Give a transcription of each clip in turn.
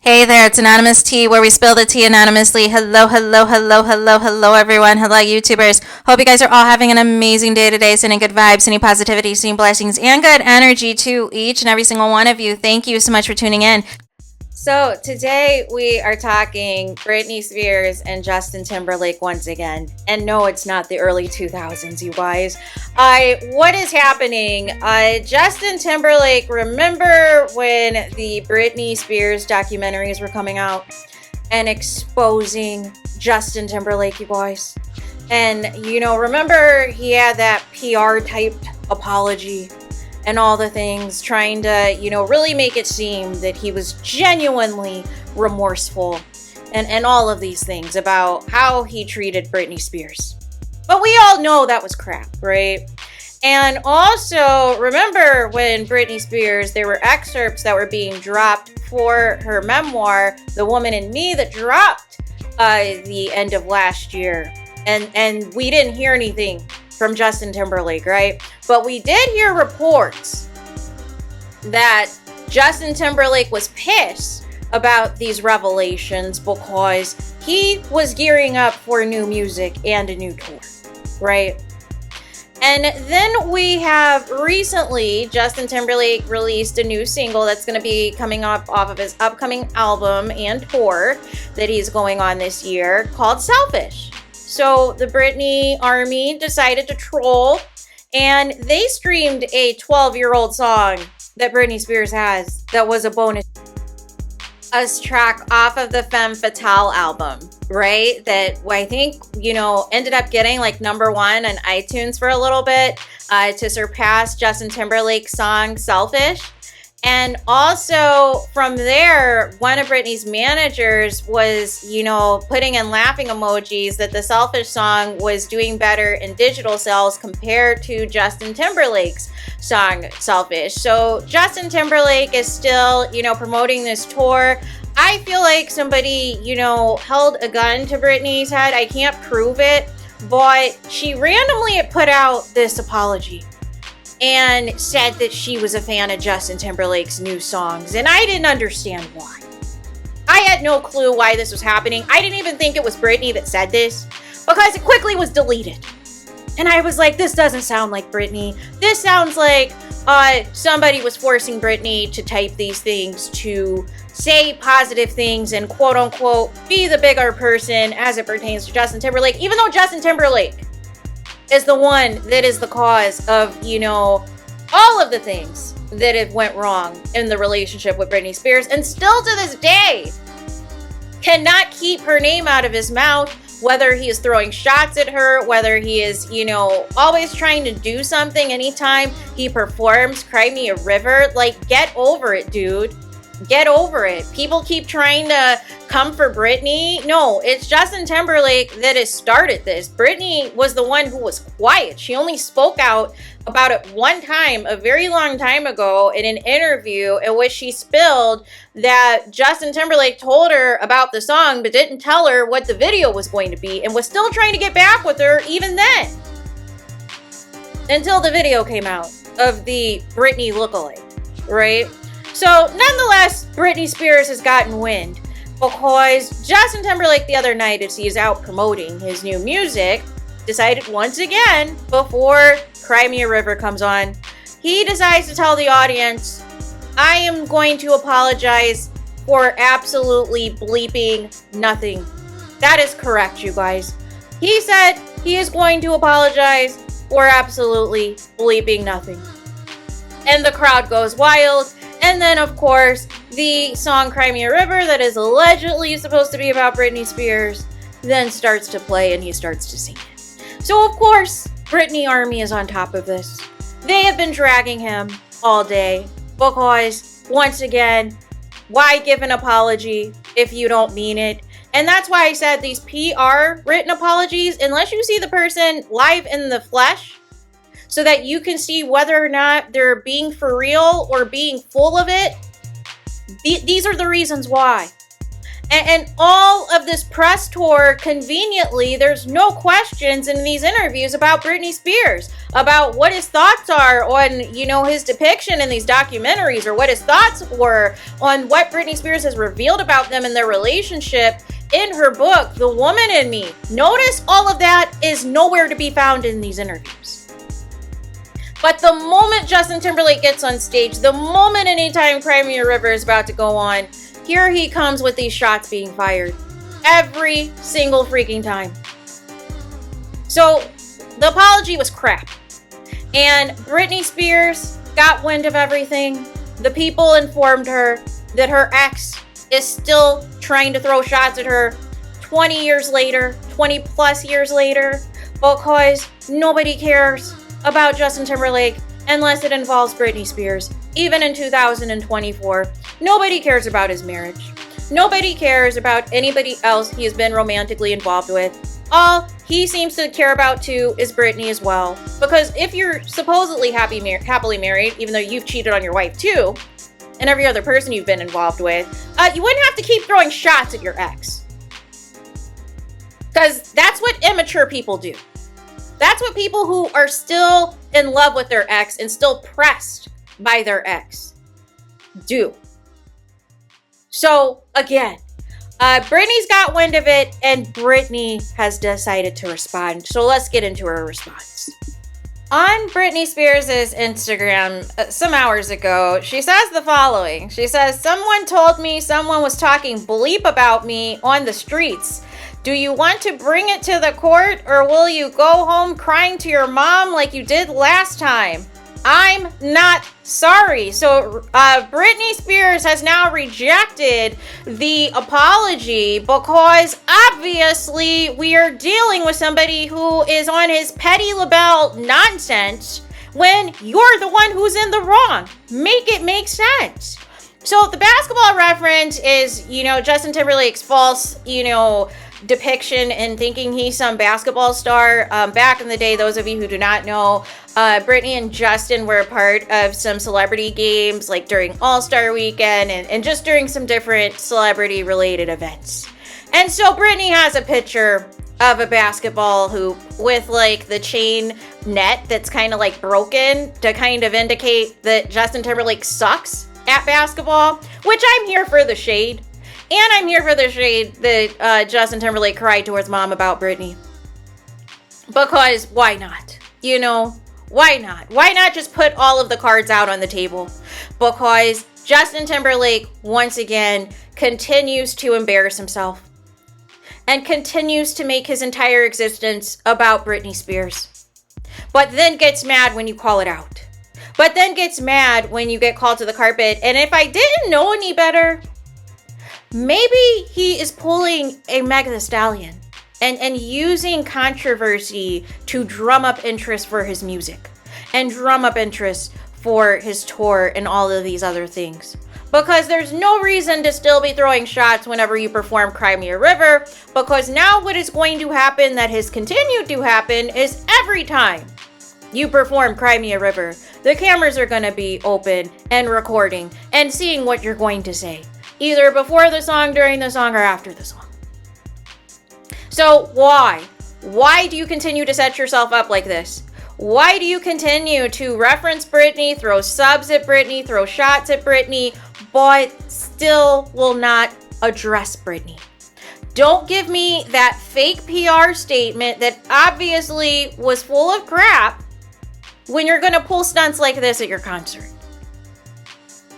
Hey there, it's Anonymous Tea, where we spill the tea anonymously. Hello, hello, hello, hello, hello, everyone. Hello, YouTubers. Hope you guys are all having an amazing day today, sending good vibes, sending positivity, sending blessings, and good energy to each and every single one of you. Thank you so much for tuning in. So today we are talking Britney Spears and Justin Timberlake once again. And no, it's not the early 2000s, you guys. What is happening? Justin Timberlake, remember when the Britney Spears documentaries were coming out and exposing Justin Timberlake, you guys? And, remember he had that PR-typed apology and all the things, trying to, really make it seem that he was genuinely remorseful and all of these things about how he treated Britney Spears. But we all know that was crap, right? And also, remember when Britney Spears, there were excerpts that were being dropped for her memoir, The Woman in Me, that dropped the end of last year. And we didn't hear anything from Justin Timberlake, right? But we did hear reports that Justin Timberlake was pissed about these revelations because he was gearing up for new music and a new tour, right? And then we have recently, Justin Timberlake released a new single that's going to be coming up off of his upcoming album and tour that he's going on this year called Selfish. So the Britney army decided to troll, and they streamed a 12-year-old song that Britney Spears has that was a bonus track off of the Femme Fatale album, right? That I think, ended up getting like #1 on iTunes for a little bit to surpass Justin Timberlake's song Selfish. And also from there, one of Britney's managers was, putting in laughing emojis that the Selfish song was doing better in digital sales compared to Justin Timberlake's song Selfish. So Justin Timberlake is still, promoting this tour. I feel like somebody, held a gun to Britney's head. I can't prove it, but she randomly put out this apology and said that she was a fan of Justin Timberlake's new songs. And I didn't understand why. I had no clue why this was happening. I didn't even think it was Britney that said this because it quickly was deleted. And I was like, this doesn't sound like Britney. This sounds like somebody was forcing Britney to type these things to say positive things and quote unquote be the bigger person as it pertains to Justin Timberlake, even though Justin Timberlake is the one that is the cause of, all of the things that have went wrong in the relationship with Britney Spears, and still to this day cannot keep her name out of his mouth, whether he is throwing shots at her, whether he is, always trying to do something anytime he performs Cry Me a River. Like, get over it, dude. Get over it. People keep trying to come for Britney. No, it's Justin Timberlake that has started this. Britney was the one who was quiet. She only spoke out about it one time, a very long time ago, in an interview in which she spilled that Justin Timberlake told her about the song but didn't tell her what the video was going to be and was still trying to get back with her even then. Until the video came out of the Britney lookalike, right? So, nonetheless, Britney Spears has gotten wind because Justin Timberlake the other night, as he is out promoting his new music, decided once again, before Cry Me a River comes on, he decides to tell the audience, I am going to apologize for absolutely bleeping nothing. That is correct, you guys. He said he is going to apologize for absolutely bleeping nothing. And the crowd goes wild. And then, of course, the song Cry Me a River that is allegedly supposed to be about Britney Spears then starts to play and he starts to sing it. So, of course, Britney Army is on top of this. They have been dragging him all day because, once again, why give an apology if you don't mean it? And that's why I said these PR written apologies, unless you see the person live in the flesh, so that you can see whether or not they're being for real or being full of it. These are the reasons why. And all of this press tour, conveniently, there's no questions in these interviews about Britney Spears, about what his thoughts are on, you know, his depiction in these documentaries, or what his thoughts were on what Britney Spears has revealed about them in their relationship in her book, The Woman in Me. Notice all of that is nowhere to be found in these interviews. But the moment Justin Timberlake gets on stage, the moment anytime Cry Me a River is about to go on, here he comes with these shots being fired. Every single freaking time. So, the apology was crap. And Britney Spears got wind of everything. The people informed her that her ex is still trying to throw shots at her 20 years later, 20 plus years later, because nobody cares about Justin Timberlake unless it involves Britney Spears. Even in 2024, nobody cares about his marriage. Nobody cares about anybody else he has been romantically involved with. All he seems to care about too is Britney as well. Because if you're supposedly happily married, even though you've cheated on your wife too, and every other person you've been involved with, you wouldn't have to keep throwing shots at your ex. Because that's what immature people do. That's what people who are still in love with their ex and still pressed by their ex do. So, again, Britney's got wind of it, and Britney has decided to respond. So let's get into her response. On Britney Spears' Instagram some hours ago, she says the following. She says, "Someone told me someone was talking bleep about me on the streets. Do you want to bring it to the court, or will you go home crying to your mom like you did last time? I'm not sorry." So Britney Spears has now rejected the apology because obviously we are dealing with somebody who is on his Petty LaBelle nonsense when you're the one who's in the wrong. Make it make sense. So the basketball reference is, you know, Justin Timberlake's false, you know, depiction and thinking he's some basketball star. Back in the day, those of you who do not know, Britney and Justin were a part of some celebrity games, like during All-Star Weekend and just during some different celebrity related events. And so Britney has a picture of a basketball hoop with like the chain net that's kind of like broken to kind of indicate that Justin Timberlake sucks at basketball, which I'm here for the shade. And I'm here for the shade that Justin Timberlake cried to his mom about Britney. Because why not? You know, why not? Why not just put all of the cards out on the table? Because Justin Timberlake, once again, continues to embarrass himself. And continues to make his entire existence about Britney Spears. But then gets mad when you call it out. But then gets mad when you get called to the carpet. And if I didn't know any better, maybe he is pulling a Meg Thee Stallion and using controversy to drum up interest for his music and drum up interest for his tour and all of these other things. Because there's no reason to still be throwing shots whenever you perform Cry Me a River, because now what is going to happen that has continued to happen is every time you perform Cry Me a River, the cameras are going to be open and recording and seeing what you're going to say. Either before the song, during the song, or after the song. So why? Why do you continue to set yourself up like this? Why do you continue to reference Britney, throw subs at Britney, throw shots at Britney, but still will not address Britney? Don't give me that fake PR statement that obviously was full of crap when you're going to pull stunts like this at your concert.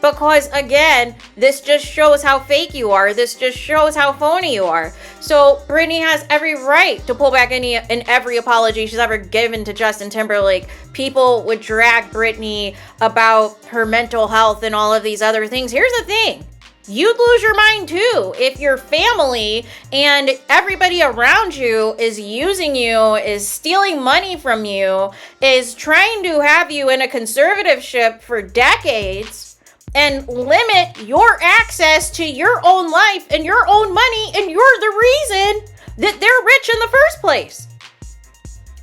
Because, again, this just shows how fake you are. This just shows how phony you are. So, Britney has every right to pull back any and every apology she's ever given to Justin Timberlake. People would drag Britney about her mental health and all of these other things. Here's the thing. You'd lose your mind, too, if your family and everybody around you is using you, is stealing money from you, is trying to have you in a conservatorship for decades, and limit your access to your own life and your own money, and you're the reason that they're rich in the first place.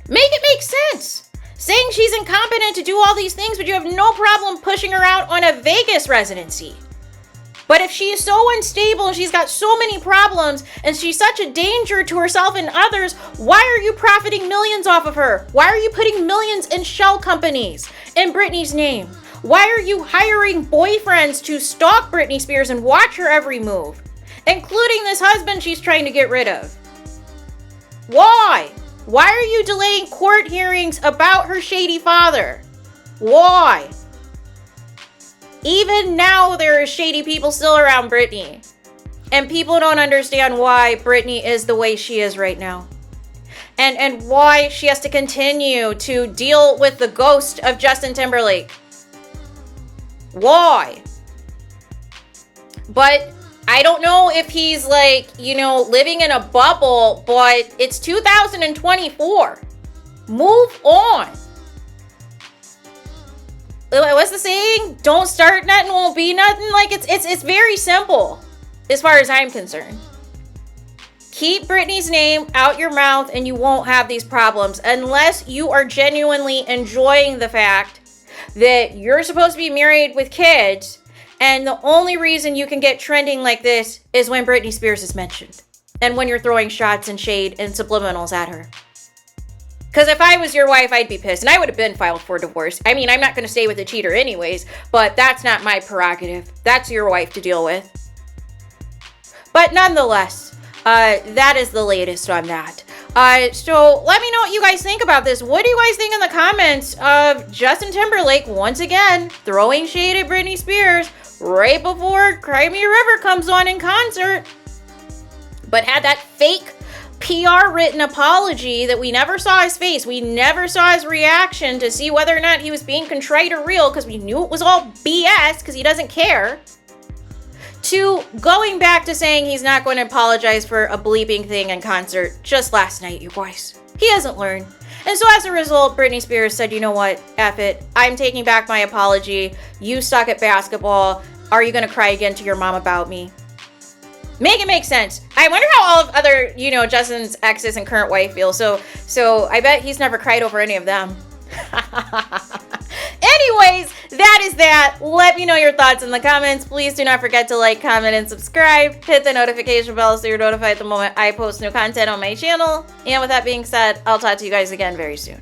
Make it make sense. Saying she's incompetent to do all these things, but you have no problem pushing her out on a Vegas residency. But if she is so unstable and she's got so many problems and she's such a danger to herself and others, why are you profiting millions off of her? Why are you putting millions in shell companies in Britney's name? Why are you hiring boyfriends to stalk Britney Spears and watch her every move, including this husband she's trying to get rid of? Why? Why are you delaying court hearings about her shady father? Why? Even now, there are shady people still around Britney. And people don't understand why Britney is the way she is right now. And why she has to continue to deal with the ghost of Justin Timberlake. Why? But I don't know if he's living in a bubble, but it's 2024. Move on. What's the saying? Don't start nothing, won't be nothing. It's very simple as far as I'm concerned. Keep Britney's name out your mouth and you won't have these problems unless you are genuinely enjoying the fact that you're supposed to be married with kids and the only reason you can get trending like this is when Britney Spears is mentioned and when you're throwing shots and shade and subliminals at her. Because if I was your wife, I'd be pissed. And I would have been filed for divorce. I mean, I'm not going to stay with a cheater anyways. But that's not my prerogative. That's your wife to deal with. But nonetheless, that is the latest on that. So let me know what you guys think about this. What do you guys think in the comments of Justin Timberlake, once again, throwing shade at Britney Spears right before Cry Me a River comes on in concert? But had that fake PR written apology that we never saw his face. We never saw his reaction to see whether or not he was being contrite or real because we knew it was all BS because he doesn't care. To going back to saying he's not going to apologize for a bleeping thing in concert just last night, you guys. He hasn't learned. And so as a result, Britney Spears said, you know what, F it. I'm taking back my apology. You suck at basketball. Are you going to cry again to your mom about me? Make it make sense. I wonder how all of other, Justin's exes and current wife feel. So I bet he's never cried over any of them. Anyways, that is that. Let me know your thoughts in the comments. Please do not forget to like, comment, and subscribe. Hit the notification bell so you're notified the moment I post new content on my channel. And with that being said, I'll talk to you guys again very soon.